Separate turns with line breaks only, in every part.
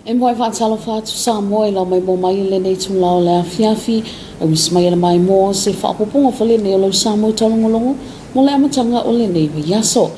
E moe whaatalo whaatu Samoa lau mai mo mai le nei tu lau lea fiafi e wis mai mai mo se whaapoponga whale nei o lau Samoa talongolongo mo le amatanga o le nei yaso.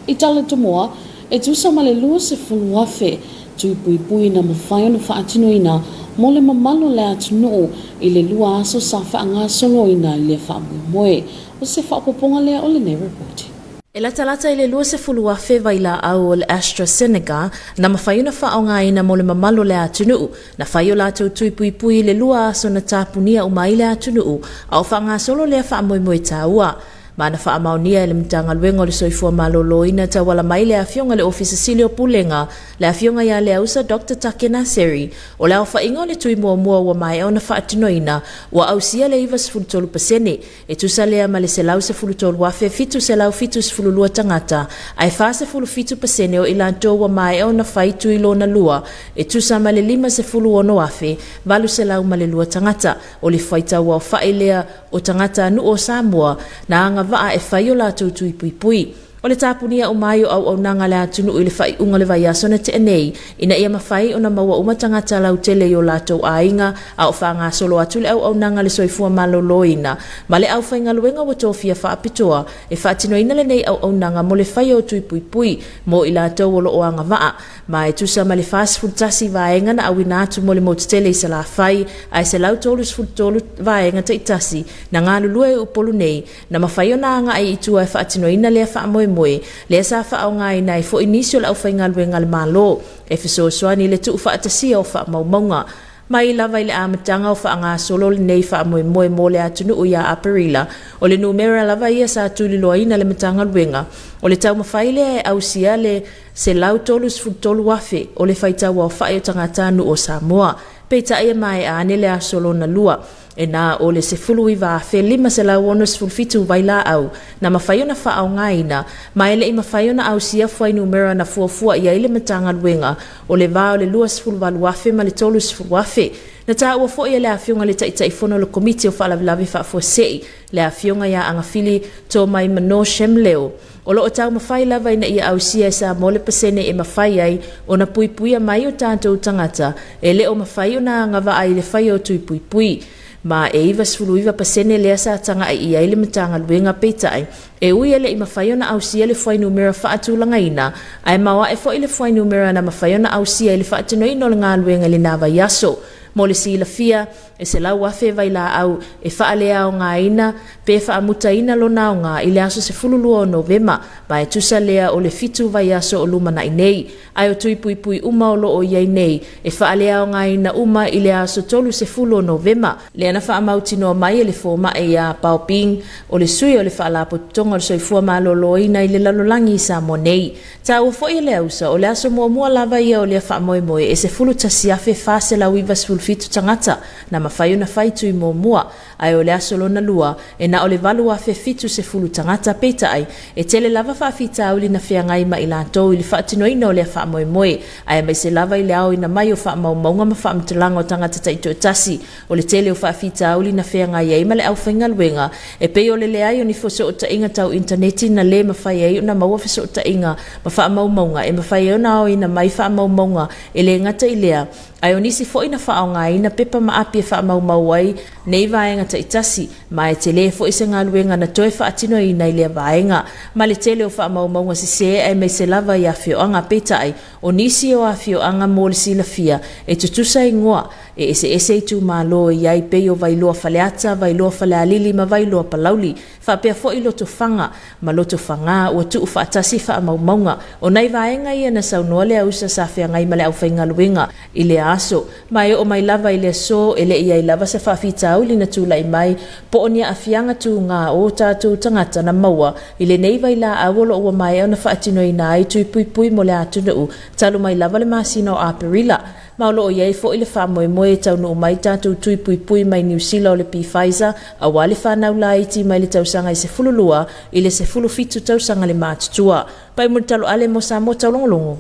I tala tumoa e tu sama le lua se fulu wafe tui pui pui na mawhai ona whaatinoina mo le mamalo le atunu i le lua aso sa whaanga soloina i le whaamui moe o se whaapoponga lea o le nei reporti.
E lata i le lua se fulu wafe vaila au o le AstraZeneca na mawhaiuna whaongaina mo le mamalo le atunu na whaio lātou tui pui pui le lua aso na tāpunia umai le atunu au whaanga solo le whaamui moe tāua. Mana whaamaunia e le mtanga luenga o le soifua maloloina ta wala mai le afionga le ofisa Silio Pulenga le afionga ya le ausa Dr. Takena Seri o le au whainga le tui mua wa mai au na whaatinoina wa au sia le iwa sfulutolu pasene e tusa lea ma le se lau se fulutolu wafe fitu se lau fitu sfululua tangata ai wha se fulu fitu pasene o ilanto wa mai au na whaitu ilo na lua e tusa ma le lima se fulu ono wafe valu se lau ma le lua tangata o le whaita wa whailea o tangata anu o Samoa na anga vaa e whaio la tui pui pui. O le tāpunia o maio au nanga le atunu i le whai unga le vai asona te enei, ina ia mawhai o na maua umatangata lau tele i o lātou ainga, au whaanga solo atu le au nanga le soifua maloloina, ma le au whainga luenga wa tōwhia whaapitoa, e whaatino ina le nei au nanga mo le whai o tui pui pui, mo i lātou o lo o anga vaa, ma e tusa ma le fast food tasi vaenga na au inatu mo le motitele i sa la whai, ai se lau tolus food tolu vaenga te itasi, na ngā lulua e upolu nei, na mawhai o na anga ai itua e whaatino ina lea wha moe le sa fa au ngai nai fo inisio la ufainga luenga le malo e fiso swani le tu fa atasia o fa maumonga mai lava ile amatanga o fa nga solo le nei fa moe mo le atunu o ya aparila o le numera lava ia sa tuli loina le matanga luenga o le tau mafaile au sia le se lau tolus futolu wafe o le faita wa fa e tangata nu o Samoa peita ia mai ane le solo na lua e na o le se fulu i va fe lima se la wono se fulfitu vaila au na mawhaiona wha au ngaina ma ele i mawhaiona au sia fwai numera na fuafua ia ile matanga luenga o le vao le lua se fulu valu wafe ma le tolu se fulu wafe na taa ua fo ia le afionga le taitai fono le komiti o whaalavilavi whaafua sei le afionga ia angafili tō mai mano shemleo o lo o tau mawhai lava ina ia au sia sa mole pasene e mawhai ai o na pui pui a mai o tātou tangata e le o mawhai o na ngava ai le whai o tui pui pui ma e iwa sfulu iwa pasene lea sa tanga ai ia ile matanga luenga peitai e ui ele i mawhaiona au sia le whai numera whaatulanga ina ai mawa e fo ile whai numera na mawhaiona au sia ile whaatino ino le ngā luenga le nava yaso mo le sila fia e se lau wafe vai la au e whaalea o ngā ina pe whaamuta ina lo nao ngā i le aso se fululua o Novema ba e tusa lea o le fitu vai aso o lumana i nei ai o tui pui pui uma o lo o iai nei e whaalea o ngā ina uma i le aso tolu se fulu o Novema le ana whaamauti no mai e le fōma e a pauping o le sui o le whaalapo tonga o le soifua malolo ina i le lalolangi i Samoa nei ta ua fo i le ausa o le aso mua lava ia o le whaamoe moe e se fulu tasiafe whase lau iwa fitu tangata na mawhai na whaitu i mua ai o le asolo na lua e na o le valu a fitu se fulu tangata peita ai e tele lava whaafita au li na whea ngai ma ilantou i li whaatino ina o le wha moe moe ai mai se lava i le au ina mai o wha maunga ma wha mtalanga o tangata taito e tasi o le tele o whaafita au li na whea ngai ai ma le au whainga luenga e pe o le le ai o ni fose o ta inga tau interneti na le mawhai ai o na maua fose o ta inga ma wha maunga e mawhai au na o ina mai wha maunga e le ngata i lea ai o nisi fo ina wha ngai ina pepa ma api e wha mau ai nei vaenga ta itasi ma e tele fo isa ngā luenga na toi wha atino i nei lea vaenga ma le tele o wha mau si se ai mai se lava i a fio anga peta ai o nisi o a fio anga mo le sila fia e tutusa i ngoa e ese tu malo i ai pe o vailoa faleata vailoa falealili ma vailoa palauli wha pia fo i loto fanga ma loto fanga ua tuu wha atasi wha maunga o nei vaenga i ana saunoa lea usa sa fia ngai ma le au whainga luenga i le aso mai o mai lava i le so ele i ai lava se whaafita au li na tūlai mai po o nia afianga tu ngā o tātou tangata na maua i le nei vai la awolo ua mai au na whaatino i nā i tui pui pui mo le atunau talu mai lava le masino a perila Maulo o iei fo i le whamoe moe tau no mai tātou tui pui pui mai New Zealand o le Pfizer a wale whanau la iti mai le tausanga i se fululua i le se fulu fitu tausanga le mātutua. Pai mo talo ale mo sa mo taulongolongo.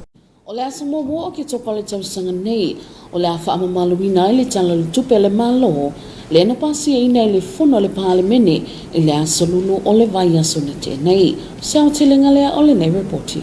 O le asa mo o ke topa le tausanga nei o le a faamamaluina i le tala le tupe le malo le ana pasi e ina i le fono le palemene i le asa lulu o le vai aso na te nei. Sao te lenga lea o le nei reporti.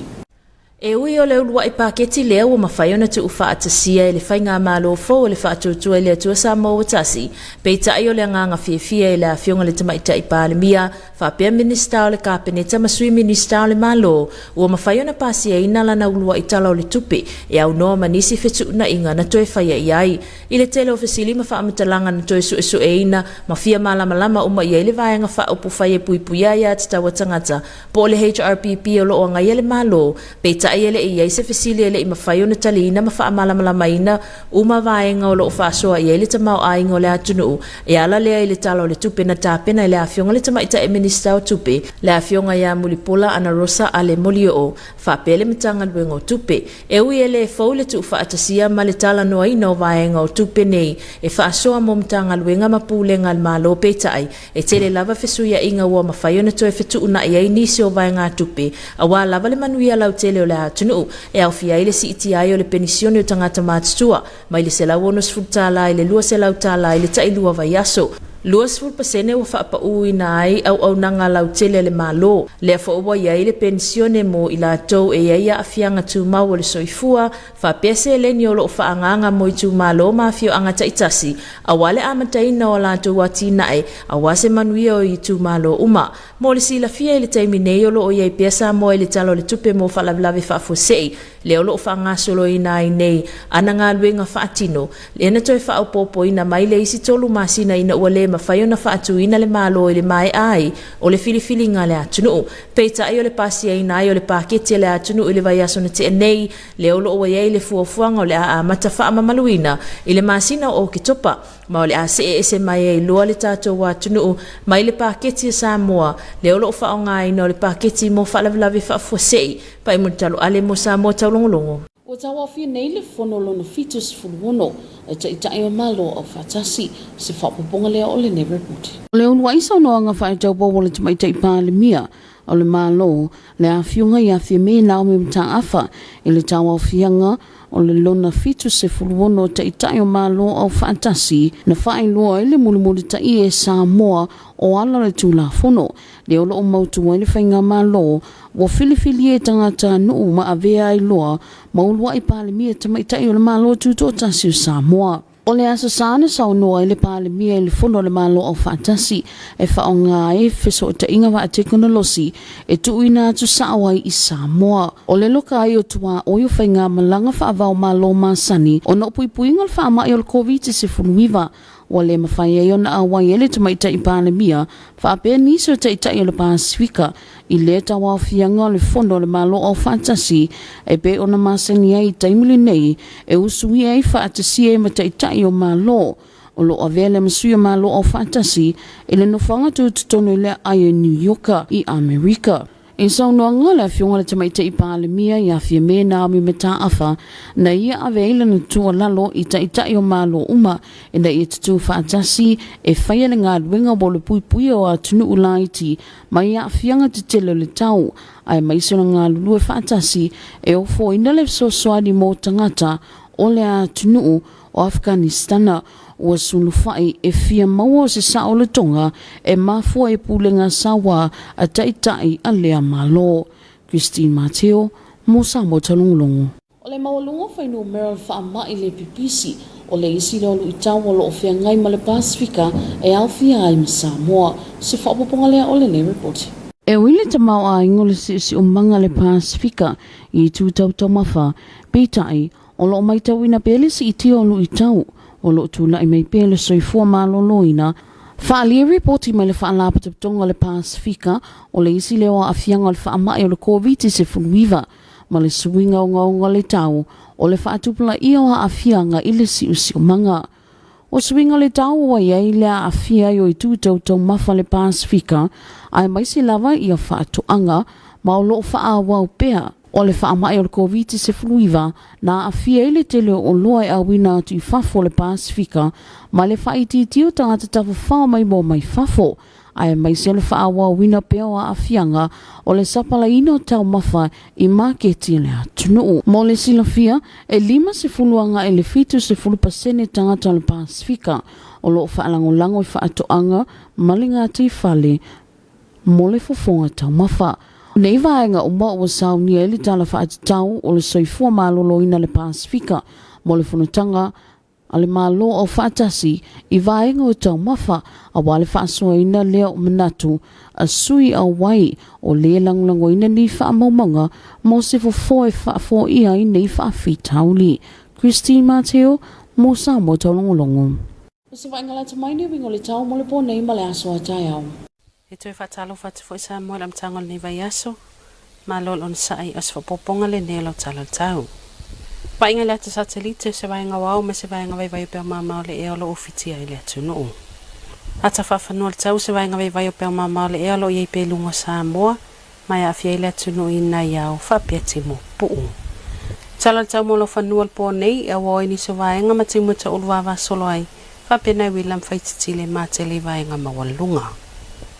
E ui o le ulua'i Paketi lea ua mawhaiona tu ufaatasia e le whainga malo fo le whaatutua i le atua Samoa o tasi. Pei tai o le nganga whiawhia i le awhionga le tamaita i pālemia, whapea minista o le kāpeneta masui minista o le malo. Ua mawhaiona pasia ina lana ulua'i tala o le tupe, e au noa manisi whetu na inga na toe whaia iai. I le tele ofisili ma whaamatalanga na toe su e ina, ma fia malama uma iai le vaenga whaopu whaia puipuia ia tatawa tangata, po le HRPP o loo ngai le malo. Pei ai ele ia se fesili ele ima faiona talina ma faamalamalama ina uma vaenga o lo fasoa ia ele tamau ainga o le atunu e ala le ele talo le tupe na tapena ele afionga le tamaita e minista o tupe le afionga ya mulipola ana rosa ale molio fa pele mitanga luengo tupe e ui ele fo le tu faatasia ma le tala no ina o vaenga o tupe nei e fasoa mo mtanga luenga mapulenga al malo petai e tele lava fesuia inga ua ma faiona to e fetu na ia inisi o vaenga tupe awa lava le manuia lau tele o le atunu e au fia ile si iti ai o le penisione o tangata mātutua mai le selau ono sfutala i le lua selau tala i le tailua vai aso. Luas ful pasene wa fa u ina ai au nanga lau tele le malo le fa o ia ile pensione mo ila to e ia afianga tu mau le soifua fa pese le ni o fa anganga mo tu malo ma fio anga taitasi awale amata ina wala to watina e awase manuio i tu malo uma mo le sila fia ile taimine o lo ia pesa mo ile talo le tupe mo fa lavlave fa fosei le o fa nga solo ina nei ananga luenga fa atino le na to fa o popo ina mai le isi tolu masina ina wale mawhaiona whaatuina le malo i le mai ai o le filifili ngā le atunu. Peita ai o le pasia ina ai o le paketi le atunu i le vai aso na te nei le olo o iei le fuafuanga o le Amata faamamaluina i le masina o Oketopa ma o le ase mai e loa le tātou wa atunu mai le paketi Samoa le olo o whaonga ina o le paketi mo whalavlavi whaafuasei pa i mutalo ale mo Samoa taulongolongo.
O tawa fia nei le fonolo na fitus fulwono e tai o malo o fatasi se whapoponga lea o le ne report. O le unwa isa no anga whae tau bobo le tamaita i pālemia o le malo le awhiunga i awhia me nao me mta afa i le tawa whianga o le lona fitus se fulwono tai o malo o fatasi na whae loa i le mulimuli tai e Samoa o ala le tula fono le olo o mautu wai le whainga malo wa filifili e tangata nuu ma avea i loa ma ulua i pālemia tamaitai o le malo tuto tasi o Samoa. O le asa sāne sau noa i le pālemia i le fono le malo o whaatasi e whaonga e feso o ta inga wa a teknolosi e tuuina atu saawai i Samoa. O le loka ai o tua o yo whainga malanga whaavao malo masani o na upuipuinga le whaama i o le COVID-19 o le mawhai e ona awai ele tamaita i pālemia whaapea niso taitai o le Pasifika i le tawa whianga o le fono le malo o whaatasi e pe ona masani ai taimili nei e usui ai whaatasi e mataitai o malo o lo avele masuia malo o whaatasi e le nofanga tu tutono le ai New York i Amerika. E sau noa ngala whionga le tamaita i pālemia i awhia me nā mi me tā afa na ia aveila na tua lalo i taitai o malo uma e na ia tutu whaatasi e whaia le ngā ruenga o le pui o atunu ulaiti mai ia whianga te tele le tau ai maisona ngā lulue whaatasi e o fo ina le sosoani mo tangata o le atunu o Afghanistana ua sunufai e fia maua se sao le tonga e mafua e pulenga sawa a taitai a lea malo. Christine Mateo, mo Samoa talungulungu. O le maulungo whainu mera whaama i le pipisi o le isi le olu i tawa lo o fia ngai ma le Pasifika e au fia ai ma Samoa se whapoponga lea o le ne report. E wile ta mau a ingole si umanga le Pasifika i tūtau taumafa peitai o lo mai tauina pele si i tio olu i tau o lo tula i mei pele soifua maloloina. Whaalia reporti mai le whaalapa taptonga le Pasifika o le isi leo a fianga o le whaamai o le COVID-19 ma le suinga o ngaunga le tau o le whaatupula ia o a fianga i le si umanga. O suinga le tau wa iei lea a fia o i tūtau tau mafa le Pasifika ai mai si lava i a whaatuanga ma o lo whaawau pea. O le whaamai o le COVID-19 na a fia ile tele o loa e awina atu i fafo le Pasifika ma le whaititio tangata tafu whao mai mo mai fafo. Ai mai se le whaawa wina peo a fianga o le sapala ino tau mafa i Paketi le atunu. Mo le silafia e 5 e le fitu 10% tangata le Pasifika o lo whaalangolango i whaatoanga malinga ati fale mo le fofonga tau mafa. Nei vaenga uma o sauni e li tala whaatitau o le soifua maloloina le Pasifika mo le whunutanga a le malo o whaatasi I vaenga o tau mafa a wale whaasoaina leo manatu a sui a wai o le langlangoina ni whaamaumanga mo se fo e whaafo ia I nei whaafitauli. Christine Mateo mo Samoa taulongolongo. Se vaenga la tamaini wingo le tau mo le po nei ma le aso a taiao.
E toi whatalo whatu fo isa mo lam tangol ni vai aso, ma lol on sai as whapoponga le nelo talo tau. Painga le ata satelite se vaenga wau me se vaenga vai peo mamao le eolo ofitia I le atu nuu. Ata whawhanua le tau se vaenga vai peo mamao le eolo I pe lungo Samoa, mai afia I le atu nuu I nai au whapeti mo puu. Tala le tau molo whanua le po nei, a woi ni se vaenga ma timuta uluawa solo ai, whapena wilam whaititile ma te le vaenga mawalunga.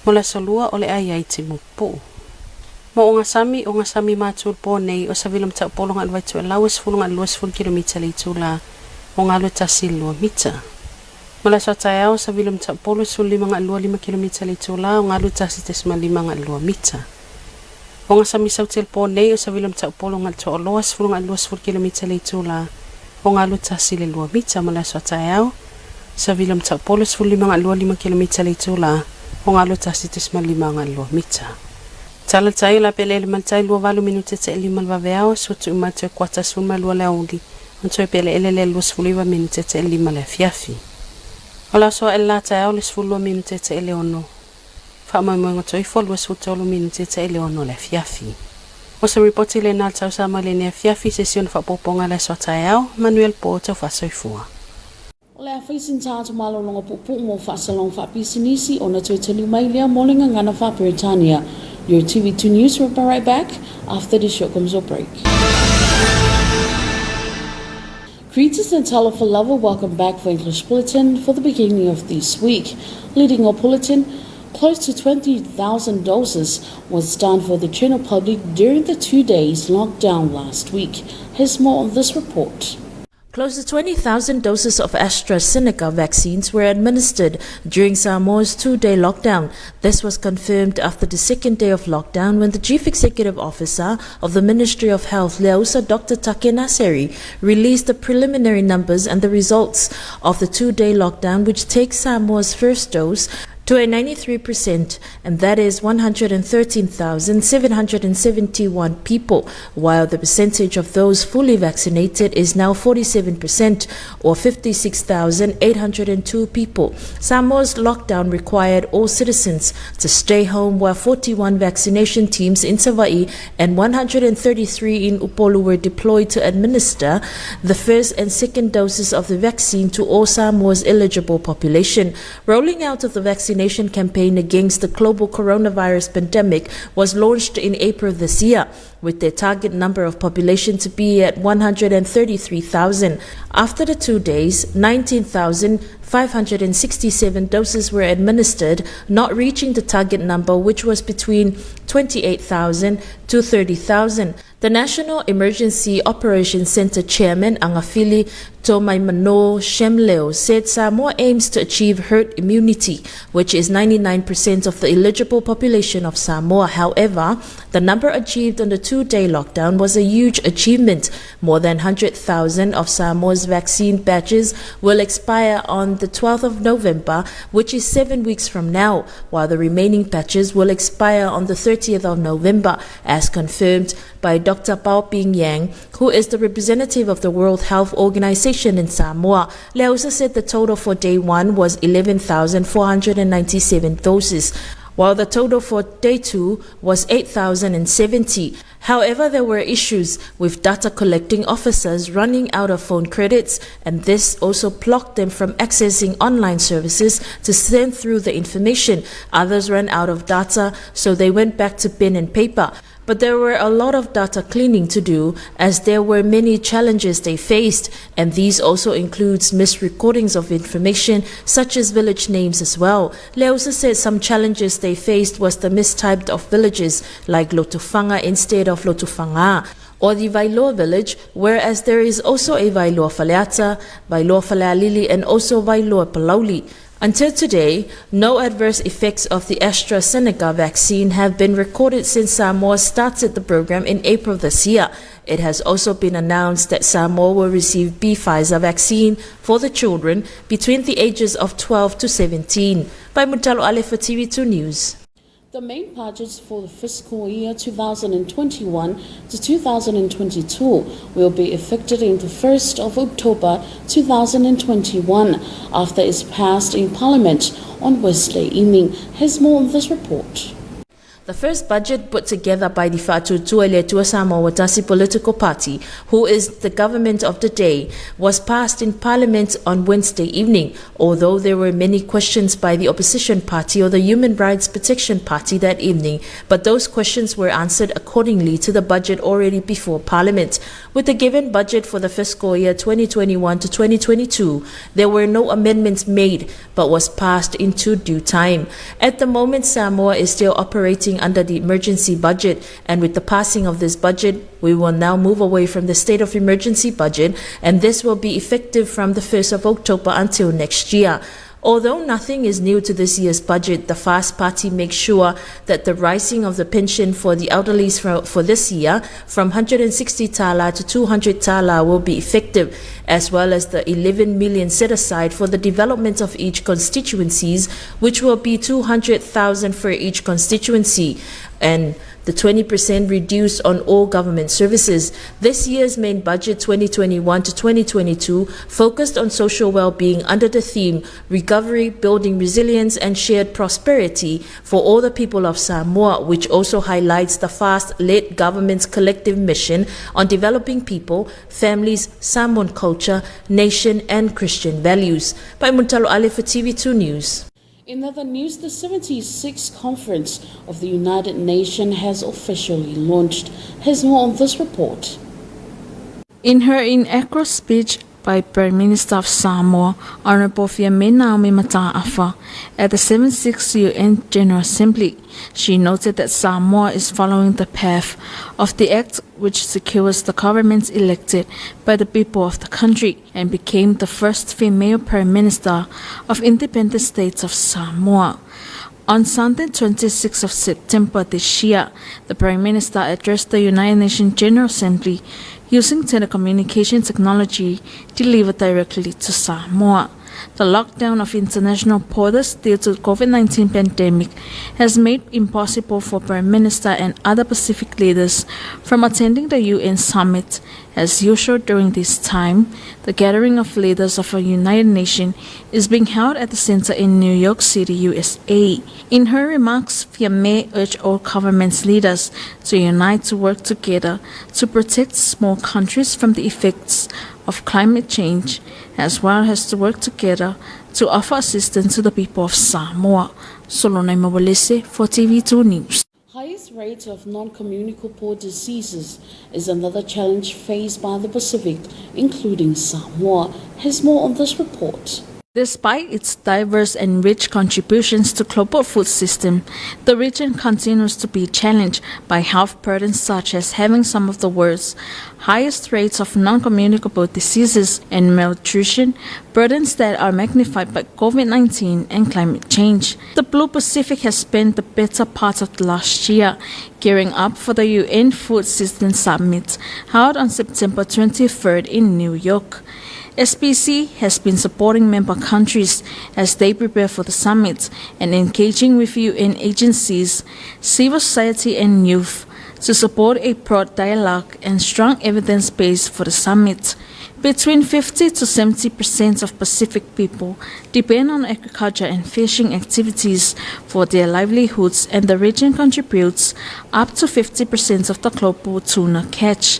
Mo la solua o le ai te mo po. Mo o nga sami mātul po nei o sa vilum tau polonga alwai tu alawes fulunga aluas ful kilomita le tula o ngā lua tasi lua mita. Mo la so tai au sa vilum tau polo sul 5 kilomita le tula o ngā lua tasi tesma 5 mita. O nga sami sautel po nei o sa vilum tau polonga tu aloas fulunga aluas ful kilomita le tula o ngā lua tasi le lua mita. Mo la so tai au sa vilum tau polo sul 5 kilomita le tula o ngā lua tasi tesma 5 mita. Tala tai la pele le mantai lua 8 minute te 5 vaveao so tu umate kwata suma lua le auli. Onto pele ele lua 10 minute te 5 le fiafi. Ola so ela tai au le 10 minute te 11. Fa mai mo to ifo lua 10 minute te 11 le fiafi. O se reporti le na tau sa le ne fiafi session fa poponga le so tai au Manuel Porto fa soifua.
O le awhaisin tātu malolonga pupu mo whaasalong whaapisinisi o na tuitali mai lea molinga ngana whaperitania. Your TV2 News will be right back after this short commercial break. Greetings and talo for lover, welcome back for English Bulletin for the beginning of this week. Leading our bulletin, close to 20,000 doses was done for the general public during the 2 days lockdown last week. Here's more on this report.
Close to 20,000 doses of AstraZeneca vaccines were administered during Samoa's 2-day lockdown. This was confirmed after the second day of lockdown when the Chief Executive Officer of the Ministry of Health, Leausa Dr. Takenaseri, released the preliminary numbers and the results of the 2-day lockdown, which takes Samoa's first dose to a 93%, and that is 113,771 people, while the percentage of those fully vaccinated is now 47%, or 56,802 people. Samoa's lockdown required all citizens to stay home, while 41 vaccination teams in Savaii and 133 in Upolu were deployed to administer the first and second doses of the vaccine to all Samoa's eligible population. Rolling out of the vaccination campaign against the global coronavirus pandemic was launched in April this year, with their target number of population to be at 133,000. After the 2 days, 19,567 doses were administered, not reaching the target number, which was between 28,000 to 30,000. The National Emergency Operations Center Chairman Angafili Tomaimano Shemleo said Samoa aims to achieve herd immunity, which is 99% of the eligible population of Samoa. However, the number achieved on the 2-day lockdown was a huge achievement. More than 100,000 of Samoa's vaccine batches will expire on the 12th of November, which is 7 weeks from now, while the remaining batches will expire on the 30th of November, as confirmed by Dr. Pao Ping Yang, who is the representative of the World Health Organization in Samoa. Leausa said the total for day 1 was 11,497 doses, while the total for day 2 was 8,070. However, there were issues with data collecting officers running out of phone credits, and this also blocked them from accessing online services to send through the information. Others ran out of data, so they went back to pen and paper. But there were a lot of data cleaning to do, as there were many challenges they faced, and these also includes misrecordings of information such as village names as well. Leausa said some challenges they faced was the mistyped of villages like Lotufanga instead of Lotufanga, or the Vailoa village, whereas there is also a Vailoa Faleata, Vailoa Falealili, and also Vailoa Palauli. Until today, no adverse effects of the AstraZeneca vaccine have been recorded since Samoa started the program in April this year. It has also been announced that Samoa will receive Pfizer vaccine for the children between the ages of 12 to 17. By Mutalo Ale for TV2 News.
The main budgets for the fiscal year 2021 to 2022 will be effected on the 1st of October 2021 after it's passed in Parliament on Wednesday evening. Here's more on this report.
The first budget put together by the EFKS Samoa political party, who is the government of the day, was passed in Parliament on Wednesday evening, although there were many questions by the opposition party or the Human Rights Protection Party that evening, but those questions were answered accordingly to the budget already before Parliament. With the given budget for the fiscal year 2021 to 2022, there were no amendments made, but was passed into due time. At the moment, Samoa is still operating under the emergency budget, and with the passing of this budget, we will now move away from the state of emergency budget, and this will be effective from the 1st of October until next year. Although nothing is new to this year's budget, the FAST Party makes sure that the rising of the pension for the elderly for this year from 160 tala to 200 tala will be effective, as well as the 11 million set aside for the development of each constituencies, which will be 200,000 for each constituency, and the 20% reduced on all government services. This year's main budget 2021 to 2022 focused on social well-being under the theme Recovery, Building Resilience and Shared Prosperity for all the people of Samoa, which also highlights the FAST-led government's collective mission on developing people, families, Samoan culture, nation and Christian values. By Muntalo Ale for TV2 News.
In other news, the 76th Conference of the United Nations has officially launched. Here's more on this report.
In her inaugural speech by Prime Minister of Samoa, Honorable Amata, at the 76th UN General Assembly, she noted that Samoa is following the path of the act which secures the governments elected by the people of the country and became the first female Prime Minister of independent states of Samoa. On Sunday, 26th of September this year, the Prime Minister addressed the United Nations General Assembly using telecommunication technology delivered directly to Samoa. The lockdown of international borders due to the COVID-19 pandemic has made it impossible for Prime Minister and other Pacific leaders from attending the UN summit. As usual during this time, the gathering of leaders of the United Nations is being held at the center in New York City, USA. In her remarks, Fiame urged all government leaders to unite to work together to protect small countries from the effects of climate change, as well as to work together to offer assistance to the people of Samoa. Solonai Mawalese for TV2 News.
Highest rates of non-communicable diseases is another challenge faced by the Pacific, including Samoa. Here's more on this report.
Despite its diverse and rich contributions to global food system, the region continues to be challenged by health burdens such as having some of the world's highest rates of non-communicable diseases and malnutrition, burdens that are magnified by COVID-19 and climate change. The Blue Pacific has spent the better part of the last year gearing up for the UN Food System Summit held on September 23rd in New York. SPC has been supporting member countries as they prepare for the summit and engaging with UN agencies, civil society and youth to support a broad dialogue and strong evidence base for the summit. Between 50 to 70% of Pacific people depend on agriculture and fishing activities for their livelihoods, and the region contributes up to 50% of the global tuna catch.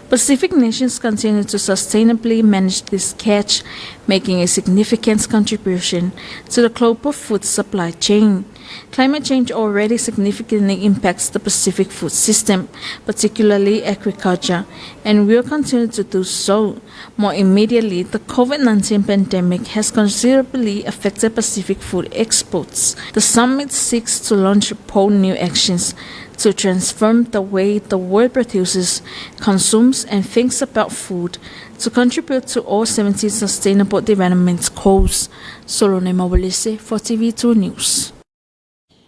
Pacific nations continue to sustainably manage this catch, making a significant contribution to the global food supply chain. Climate change already significantly impacts the Pacific food system, particularly agriculture, and will continue to do so. More immediately, the COVID-19 pandemic has considerably affected Pacific food exports. The summit seeks to launch bold new actions to transform the way the world produces, consumes, and thinks about food, to contribute to all 70 Sustainable Development Goals. Solone Mawalese for TV2 News.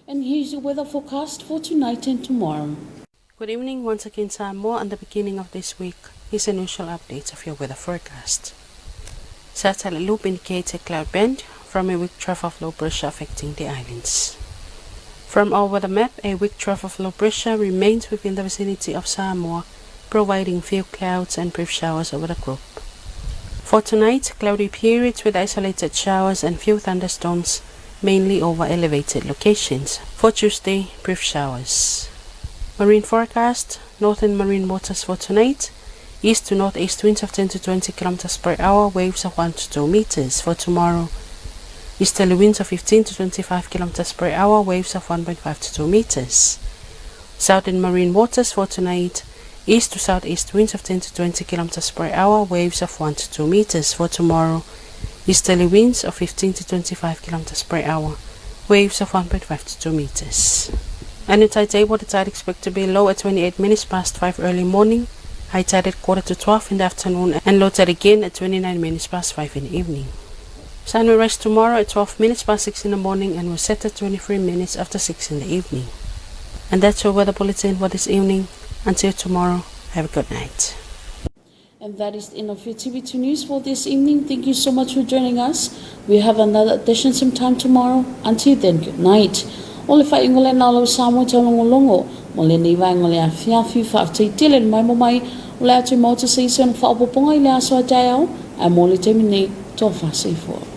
And here's your weather forecast for tonight and tomorrow.
Good evening once again, Samoa, and the beginning of this week is an initial update of your weather forecast. Satellite loop indicates a cloud band from a weak trough of low pressure affecting the islands. From our weather map, a weak trough of low pressure remains within the vicinity of Samoa, providing few clouds and brief showers over the group. For tonight, cloudy periods with isolated showers and few thunderstorms, mainly over elevated locations. For Tuesday, brief showers. Marine forecast, northern marine waters for tonight, east to northeast winds of 10 to 20 km per hour, waves of 1 to 2 meters. For tomorrow, easterly winds of 15 to 25 km per hour, waves of 1.5 to 2 meters. Southern marine waters for tonight, east to southeast winds of 10 to 20 km per hour, waves of 1 to 2 meters. For tomorrow, easterly winds of 15 to 25 km per hour, waves of 1.5 to 2 meters. And in tide table, the tide expected to be low at 28 minutes past 5 early morning, high tide at 11:45 in the afternoon, and low tide again at 29 minutes past 5 in the evening. Sun will rise tomorrow at 12 minutes past 6 in the morning and will set at 23 minutes after 6 in the evening. And that's your weather bulletin for this evening. Until tomorrow, have a good night.
And that is the end of your TV2 News for this evening. Thank you so much for joining us. We have another edition sometime tomorrow. Until then, good night. Ole fa ingole na lo Samoa talongolongo. Mole ni vai ngole afia fa tele mai mo mai. Ole atu mo te season fa opoponga ile aso atao. A mole temine to fa se fo.